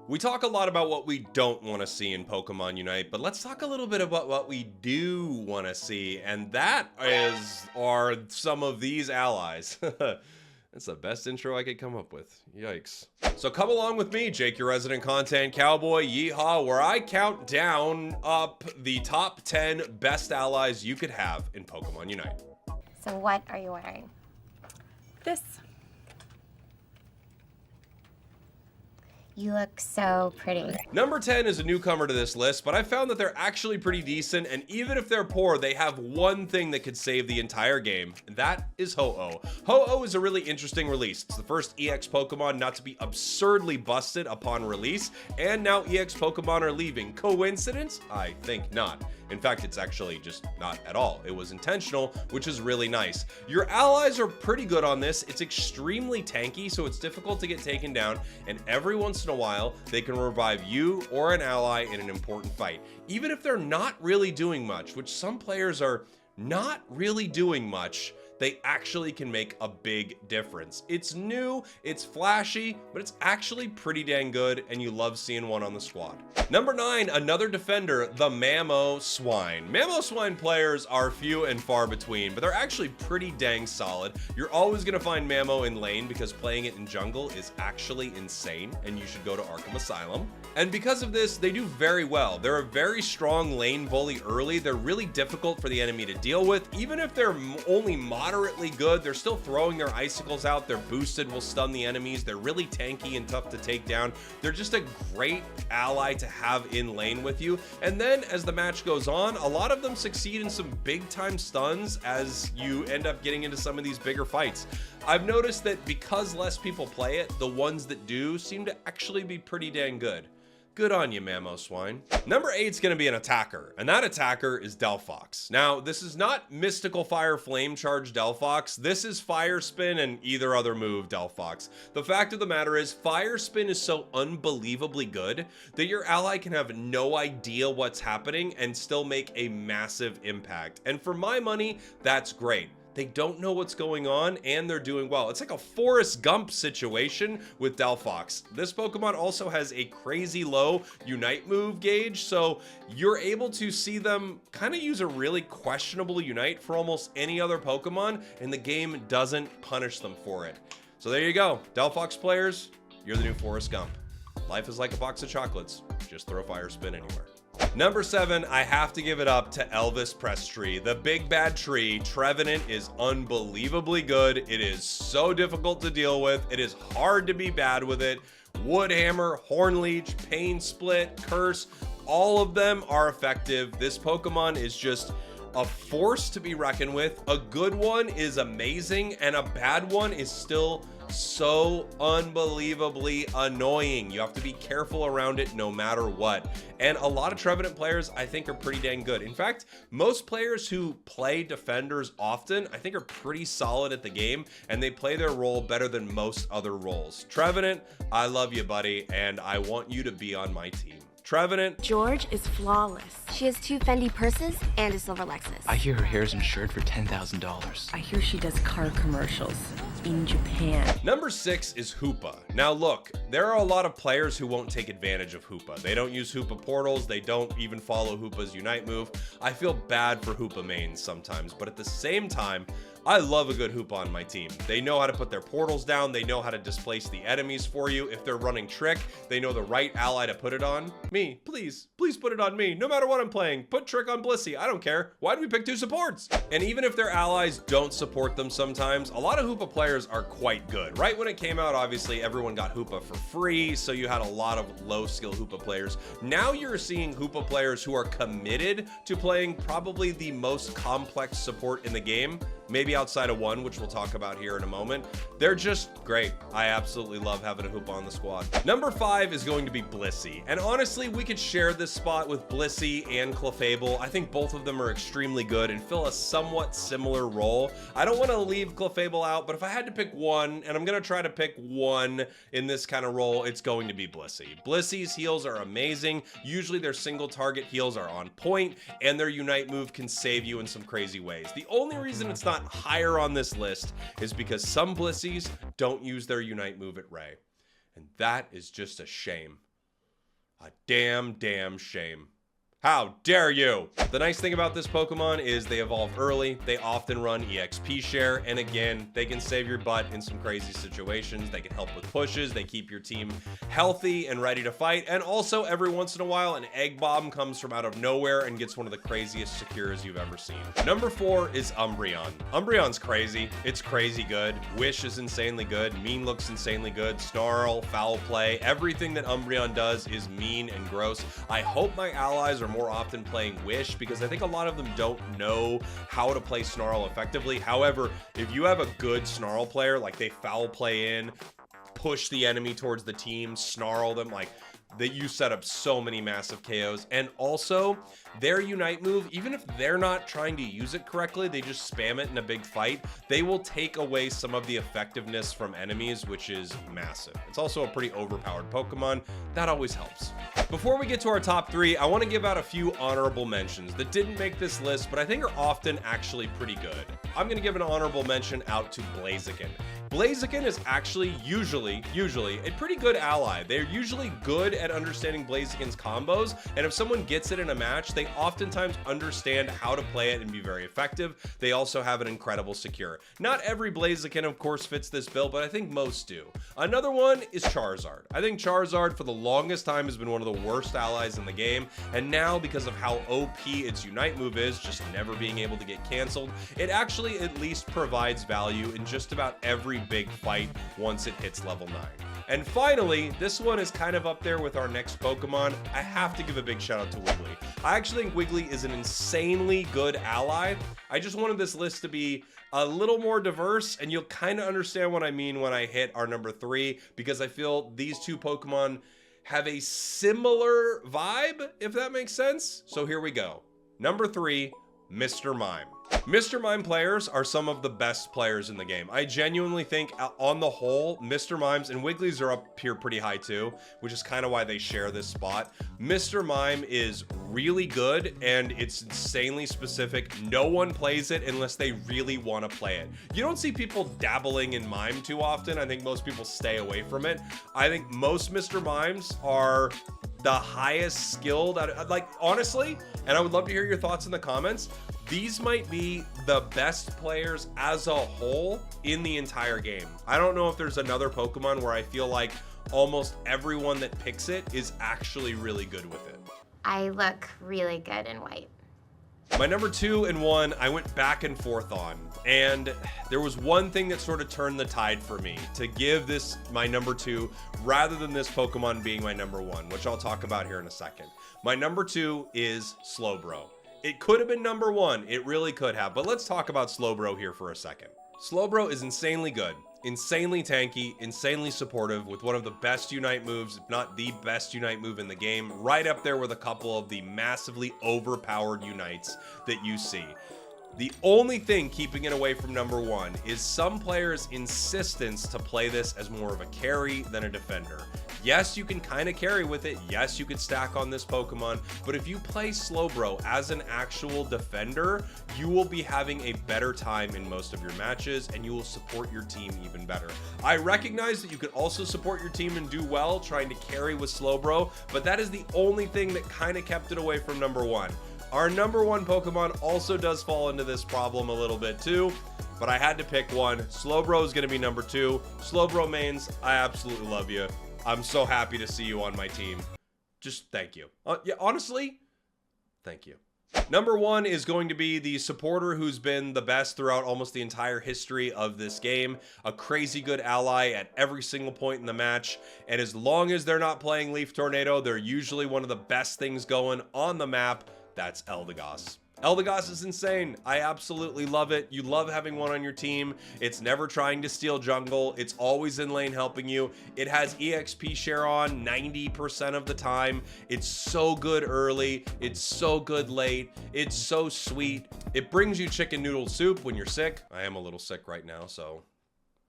We talk a lot about what we don't want to see in Pokemon Unite, but let's talk a little bit about what we do want to see, and that are some of these allies. That's the best intro I could come up with. Yikes. So come along with me, Jake, your resident content cowboy, yeehaw, where I count down up the top 10 best allies you could have in Pokemon Unite. So what are you wearing? This. You look so pretty. Number 10 is a newcomer to this list, but I found that they're actually pretty decent, and even if they're poor, they have one thing that could save the entire game, and that is Ho-Oh. Ho-Oh is a really interesting release. It's the first EX Pokemon not to be absurdly busted upon release, and now EX Pokemon are leaving. Coincidence? I think not. In fact, it's actually just not at all. It was intentional, which is really nice. Your allies are pretty good on this. It's extremely tanky, so it's difficult to get taken down, and every once in a while, they can revive you or an ally in an important fight. Even if they're not really doing much, which some players are not really doing much, they actually can make a big difference. It's new, it's flashy, but it's actually pretty dang good, and you love seeing one on the squad. Number 9, another defender, the Mamoswine. Mamoswine players are few and far between, but they're actually pretty dang solid. You're always gonna find Mamo in lane because playing it in jungle is actually insane, and you should go to Arkham Asylum. And because of this, they do very well. They're a very strong lane bully early. They're really difficult for the enemy to deal with. Even if they're only moderately good, they're still throwing their icicles out. They're boosted, will stun the enemies. They're really tanky and tough to take down. They're just a great ally to have in lane with you. And then as the match goes on, a lot of them succeed in some big time stuns as you end up getting into some of these bigger fights. I've noticed that because less people play it, the ones that do seem to actually be pretty dang good. Good on you, Mamoswine. Number 8 is going to be an attacker, and that attacker is Delphox. Now, this is not Mystical Fire Flame Charge Delphox. This is Fire Spin and either other move Delphox. The fact of the matter is, Fire Spin is so unbelievably good that your ally can have no idea what's happening and still make a massive impact. And for my money, that's great. They don't know what's going on, and they're doing well. It's like a Forrest Gump situation with Delphox. This Pokemon also has a crazy low Unite move gauge, so you're able to see them kind of use a really questionable Unite for almost any other Pokemon, and the game doesn't punish them for it. So there you go. Delphox players, you're the new Forrest Gump. Life is like a box of chocolates. Just throw Fire Spin anywhere. Number 7, I have to give it up to Elvis Prestree. The big bad tree, Trevenant, is unbelievably good. It is so difficult to deal with. It is hard to be bad with it. Woodhammer, Hornleech, Pain Split, Curse, all of them are effective. This Pokemon is just a force to be reckoned with. A good one is amazing, and a bad one is still so unbelievably annoying. You have to be careful around it no matter what. And a lot of Trevenant players I think are pretty dang good. In fact, most players who play defenders often I think are pretty solid at the game, and they play their role better than most other roles. Trevenant, I love you, buddy, and I want you to be on my team. Trevenant. George is flawless. She has 2 Fendi purses and a silver Lexus. I hear her hair's insured for $10,000. I hear she does car commercials in Japan. Number 6 is Hoopa. Now look, there are a lot of players who won't take advantage of Hoopa. They don't use Hoopa portals. They don't even follow Hoopa's Unite move. I feel bad for Hoopa mains sometimes, but at the same time, I love a good Hoopa on my team. They know how to put their portals down. They know how to displace the enemies for you. If they're running Trick, they know the right ally to put it on. Me, please put it on me. No matter what I'm playing, put Trick on Blissey. I don't care. Why do we pick 2 supports? And even if their allies don't support them sometimes, a lot of Hoopa players are quite good. Right when it came out, obviously everyone got Hoopa for free, so you had a lot of low skill Hoopa players. Now you're seeing Hoopa players who are committed to playing probably the most complex support in the game, maybe outside of one, which we'll talk about here in a moment. They're just great. I absolutely love having a Hoopa on the squad. Number 5 is going to be Blissey. And honestly, we could share this spot with Blissey and Clefable. I think both of them are extremely good and fill a somewhat similar role. I don't want to leave Clefable out, but if I had to pick one, and I'm going to try to pick one in this kind of role, it's going to be Blissey. Blissey's heals are amazing. Usually their single target heals are on point, and their Unite move can save you in some crazy ways. The only reason it's not higher on this list is because some Blisseys don't use their Unite move at Ray. And that is just a shame. A damn shame. How dare you? The nice thing about this Pokemon is they evolve early, they often run EXP share, and again, they can save your butt in some crazy situations. They can help with pushes, they keep your team healthy and ready to fight, and also every once in a while, an Egg Bomb comes from out of nowhere and gets one of the craziest secures you've ever seen. Number 4 is Umbreon. Umbreon's crazy. It's crazy good. Wish is insanely good. Mean looks insanely good. Snarl, Foul Play, everything that Umbreon does is mean and gross. I hope my allies are more often playing Wish, because I think a lot of them don't know how to play Snarl effectively. However, if you have a good Snarl player, like they Foul Play in, push the enemy towards the team, Snarl them, like that, you set up so many massive KOs. And also their Unite move, even if they're not trying to use it correctly, they just spam it in a big fight, they will take away some of the effectiveness from enemies, which is massive. It's also a pretty overpowered Pokemon. That always helps. Before we get to our top 3, I want to give out a few honorable mentions that didn't make this list, but I think are often actually pretty good. I'm going to give an honorable mention out to Blaziken. Blaziken is actually usually a pretty good ally. They're usually good at understanding Blaziken's combos, and if someone gets it in a match, they oftentimes understand how to play it and be very effective. They also have an incredible secure. Not every Blaziken, of course, fits this bill, but I think most do. Another one is Charizard. I think Charizard for the longest time has been one of the worst allies in the game, and now because of how OP its Unite move is, just never being able to get canceled, it actually at least provides value in just about every big fight once it hits level 9. And finally, this one is kind of up there with our next Pokemon. I have to give a big shout out to Wiggley. I actually think Wiggley is an insanely good ally. I just wanted this list to be a little more diverse, and you'll kind of understand what I mean when I hit our number 3, because I feel these two Pokemon have a similar vibe, if that makes sense. So here we go. Number 3, Mr. Mime. Mr. Mime players are some of the best players in the game. I genuinely think on the whole, Mr. Mimes and Wiggly's are up here pretty high too, which is kind of why they share this spot. Mr. Mime is really good and it's insanely specific. No one plays it unless they really want to play it. You don't see people dabbling in Mime too often. I think most people stay away from it. I think most Mr. Mimes are the highest skilled, like honestly, and I would love to hear your thoughts in the comments. These might be the best players as a whole in the entire game. I don't know if there's another Pokemon where I feel like almost everyone that picks it is actually really good with it. I look really good in white. My number 2 and 1, I went back and forth on, and there was one thing that sort of turned the tide for me to give this my number 2 rather than this Pokemon being my number 1, which I'll talk about here in a second. My number 2 is Slowbro. It could have been number 1, it really could have, but let's talk about Slowbro here for a second. Slowbro is insanely good, insanely tanky, insanely supportive, with one of the best Unite moves, if not the best Unite move in the game, right up there with a couple of the massively overpowered Unites that you see. The only thing keeping it away from number 1 is some players' insistence to play this as more of a carry than a defender. Yes, you can kind of carry with it. Yes, you could stack on this Pokemon, but if you play Slowbro as an actual defender, you will be having a better time in most of your matches and you will support your team even better. I recognize that you could also support your team and do well trying to carry with Slowbro, but that is the only thing that kind of kept it away from number 1. Our number 1 Pokemon also does fall into this problem a little bit too, but I had to pick one. Slowbro is going to be number 2. Slowbro mains, I absolutely love you. I'm so happy to see you on my team. Just thank you. Yeah, honestly, thank you. Number 1 is going to be the supporter who's been the best throughout almost the entire history of this game. A crazy good ally at every single point in the match. And as long as they're not playing Leaf Tornado, they're usually one of the best things going on the map. That's Eligos. Eligos is insane. I absolutely love it. You love having one on your team. It's never trying to steal jungle. It's always in lane helping you. It has EXP share on 90% of the time. It's so good early. It's so good late. It's so sweet. It brings you chicken noodle soup when you're sick. I am a little sick right now, so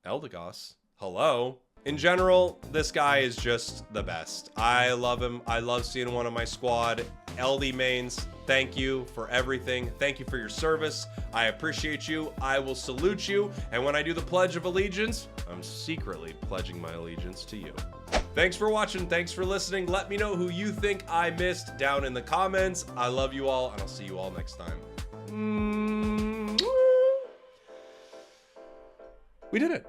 Eligos, hello. In general, this guy is just the best. I love him. I love seeing one on my squad. LD mains, thank you for everything. Thank you for your service. I appreciate you. I will salute you. And when I do the Pledge of Allegiance, I'm secretly pledging my allegiance to you. Thanks for watching. Thanks for listening. Let me know who you think I missed down in the comments. I love you all, and I'll see you all next time. We did it.